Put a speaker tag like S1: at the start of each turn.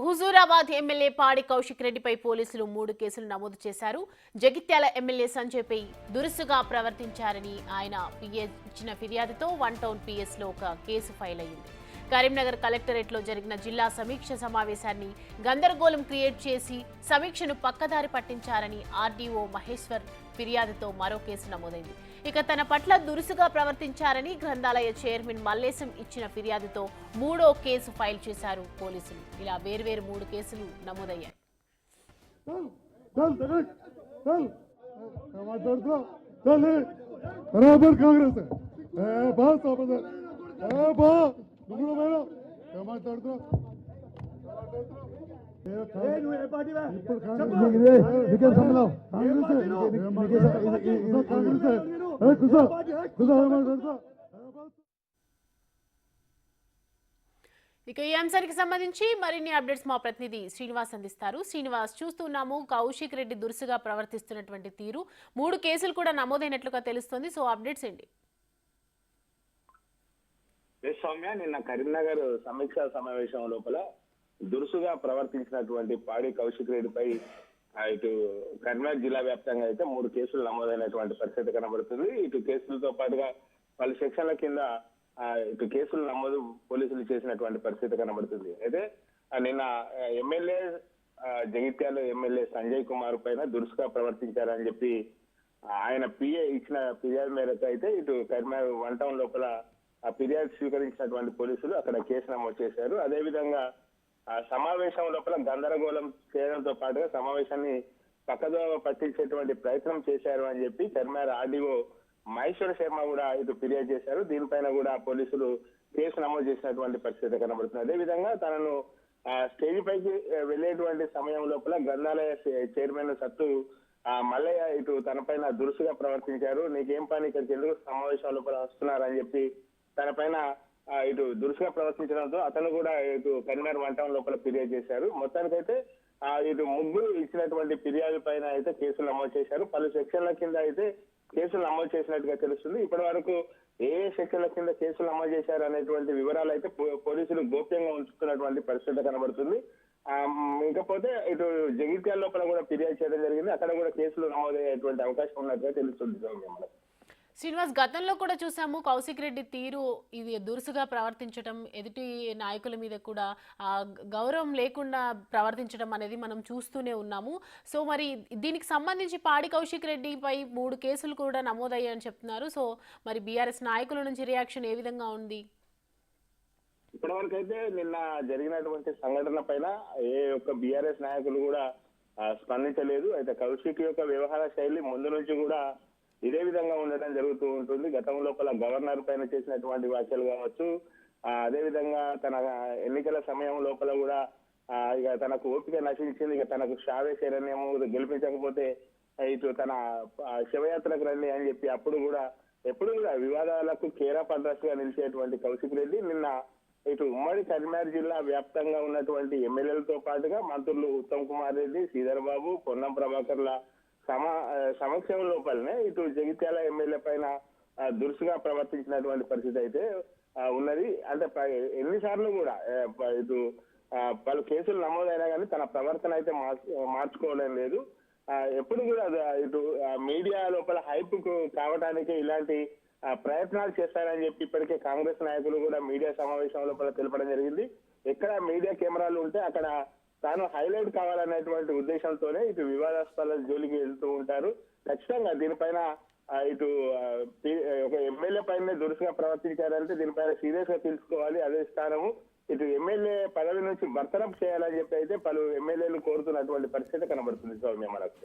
S1: Huzurabad MLA పాడి కౌశిక్ రెడ్డిపై పోలీసులు 3 కేసులు నమోదు చేశారు. జగిత్యాల ఎమ్మెల్యే సంజయ్పై దురుసుగా ప్రవర్తించారని ఆయన పిఏ ఇచ్చిన ఫిర్యాదుతో 1 టౌన్ పిఎస్లో ఒక కేసు ఫైల్ అయింది. కరీంనగర్ కలెక్టరేట్లో జరిగిన జిల్లా సమీక్ష సమావేశాన్ని గందరగోళం క్రియేట్ చేసి సమీక్షను పక్కదారి పట్టించారని ఆర్డీఓ మహేశ్వర్ ఫిర్యాదుతో మరో కేసు నమోదైంది. ఇక తన పట్ల దురుసుగా ప్రవర్తించారని గ్రంథాలయ చైర్మన్ మల్లేశం ఇచ్చిన ఫిర్యాదుతో 3వ కేసు ఫైల్ చేశారు పోలీసులు. ఇలా వేర్వేరు 3 కేసులు నమోదయ్యాయి. ఇక ఈ అంశానికి సంబంధించి మరిన్ని అప్డేట్స్ మా ప్రతినిధి శ్రీనివాస్ అందిస్తారు. శ్రీనివాస్, చూస్తున్నాము కౌశిక్ రెడ్డి దురుసుగా ప్రవర్తిస్తున్నటువంటి తీరు, 3 కేసులు కూడా నమోదైనట్లుగా తెలుస్తోంది. సో అప్డేట్స్ ఏంటి?
S2: సౌమ్య, నిన్న కరీంనగర్ సమీక్షా సమావేశం లోపల దురుసుగా ప్రవర్తించినటువంటి పాడి కౌశిక్ రెడ్డిపై ఇటు కరీంనగర్ జిల్లా వ్యాప్తంగా అయితే 3 కేసులు నమోదైనటువంటి పరిస్థితి కనబడుతుంది. ఇటు కేసులతో పాటుగా పలు సెక్షన్ల కింద ఇటు కేసులు నమోదు పోలీసులు చేసినటువంటి పరిస్థితి కనబడుతుంది. అయితే నిన్న ఎమ్మెల్యే జగిత్యాల ఎమ్మెల్యే సంజయ్ కుమార్ పైన దురుసుగా ప్రవర్తించారని చెప్పి ఆయన పిఏ ఇచ్చిన ఫిర్యాదు మేరకు అయితే ఇటు కరీంనగర్ 1 టౌన్ లోపల ఆ ఫిర్యాదు స్వీకరించినటువంటి పోలీసులు అక్కడ కేసు నమోదు చేశారు. అదేవిధంగా ఆ సమావేశం లోపల గందరగోళం చేయడంతో పాటుగా సమావేశాన్ని పక్కదోవ పట్టించేటువంటి ప్రయత్నం చేశారు అని చెప్పి కరీంనగర్ ఆర్డీఓ మహేశ్వర శర్మ కూడా ఇటు ఫిర్యాదు చేశారు. దీనిపైన కూడా పోలీసులు కేసు నమోదు చేసినటువంటి పరిస్థితి కనబడుతుంది. అదేవిధంగా తనను స్టేజ్ పైకి వెళ్లేటువంటి సమయం లోపల గ్రంథాలయ చైర్మన్ సత్తు మల్లయ్య ఇటు తనపైన దురుసుగా ప్రవర్తించారు. నీకేం పని ఇక్కడికి ఎందుకు సమావేశం లోపల వస్తున్నారని చెప్పి తన పైన ఇటు దురుసుగా ప్రవర్తించడంతో అతను కూడా ఇటు కరీంనగర్ 1 టౌన్ లోపల ఫిర్యాదు చేశారు. మొత్తానికైతే ఇటు 3 ఇచ్చినటువంటి ఫిర్యాదు పైన అయితే కేసులు నమోదు చేశారు. పలు సెక్షన్ల కింద అయితే కేసులు నమోదు చేసినట్టుగా తెలుస్తుంది. ఇప్పటి వరకు ఏ సెక్షన్ల కింద కేసులు నమోదు చేశారు అనేటువంటి వివరాలు అయితే పోలీసులు గోప్యంగా ఉంచుతున్నటువంటి పరిస్థితి కనబడుతుంది. ఇంకపోతే ఇటు జగిత్యాల లోపల కూడా ఫిర్యాదు చేయడం జరిగింది. అక్కడ కూడా కేసులు నమోదయ్యేటువంటి అవకాశం ఉన్నట్టుగా తెలుస్తుంది. మనకు
S1: శ్రీనివాస్, గతంలో కూడా చూసాము కౌశిక్ రెడ్డి తీరు ఇది దురుసుగా ప్రవర్తించడం, ఎదుటి నాయకుల మీద కూడా గౌరవం లేకుండా ప్రవర్తించడం అనేది మనం చూస్తూనే ఉన్నాము. సో మరి దీనికి సంబంధించి పాడి కౌశిక్ రెడ్డిపై 3 కేసులు కూడా నమోదయ్యాయని చెప్తున్నారు. సో మరి బీఆర్ఎస్ నాయకుల నుంచి రియాక్షన్ ఏ విధంగా ఉంది?
S2: ఇప్పటివరకు అయితే నిన్న జరిగినటువంటి సంఘటన పైన ఏ ఒక్క బీఆర్ఎస్ నాయకులు కూడా స్పందించలేదు. అయితే కౌశిక్ యొక్క వ్యవహార శైలి ముందు నుంచి కూడా ఇదే విధంగా ఉండడం జరుగుతూ ఉంటుంది. గతం లోపల గవర్నర్ పైన చేసినటువంటి వ్యాఖ్యలు కావచ్చు, అదేవిధంగా తన ఎన్నికల సమయం లోపల కూడా ఇక తనకు ఓపిక నశించింది, ఇక తనకు షావే శరణ్యము గెలిపించకపోతే ఇటు తన శివయాత్రకు రండి అని చెప్పి అప్పుడు కూడా ఎప్పుడు కూడా వివాదాలకు కేరాఫ్ అడ్రస్ గా నిలిచేటువంటి కౌశిక్ రెడ్డి నిన్న ఇటు ఉమ్మడి కరీంనగర్ జిల్లా వ్యాప్తంగా ఉన్నటువంటి ఎమ్మెల్యేలతో పాటుగా మంత్రులు ఉత్తమ్ కుమార్ రెడ్డి, శ్రీధర్ బాబు, పొన్నం ప్రభాకర్ల సమక్షం లోపలనే ఇటు జగిత్యాల ఎమ్మెల్యే పైన దురుసుగా ప్రవర్తించినటువంటి పరిస్థితి అయితే ఉన్నది. అంటే ఎన్నిసార్లు కూడా ఇటు పలు కేసులు నమోదైనా కానీ తన ప్రవర్తన అయితే మార్చుకోవడం లేదు. ఎప్పుడు కూడా ఇటు మీడియా లోపల హైప్ కావడానికి ఇలాంటి ప్రయత్నాలు చేస్తారని చెప్పి ఇప్పటికే కాంగ్రెస్ నాయకులు కూడా మీడియా సమావేశం లోపల తెలపడం జరిగింది. ఎక్కడ మీడియా కెమెరాలు ఉంటే అక్కడ తాను హైలైట్ కావాలనేటువంటి ఉద్దేశంతోనే ఇటు వివాదాస్పద జోలికి వెళ్తూ ఉంటారు. ఖచ్చితంగా దీనిపైన ఇటు ఒక ఎమ్మెల్యే పైన దురుసుగా ప్రవర్తించారంటే దీనిపైన సీరియస్ గా తెలుసుకోవాలి. అదే స్థానము ఇటు ఎమ్మెల్యే పదవి నుంచి బర్తరఫ్ చేయాలని చెప్పి అయితే పలు ఎమ్మెల్యేలు కోరుతున్నటువంటి పరిస్థితి కనబడుతుంది. సౌమ్య,
S1: మనకు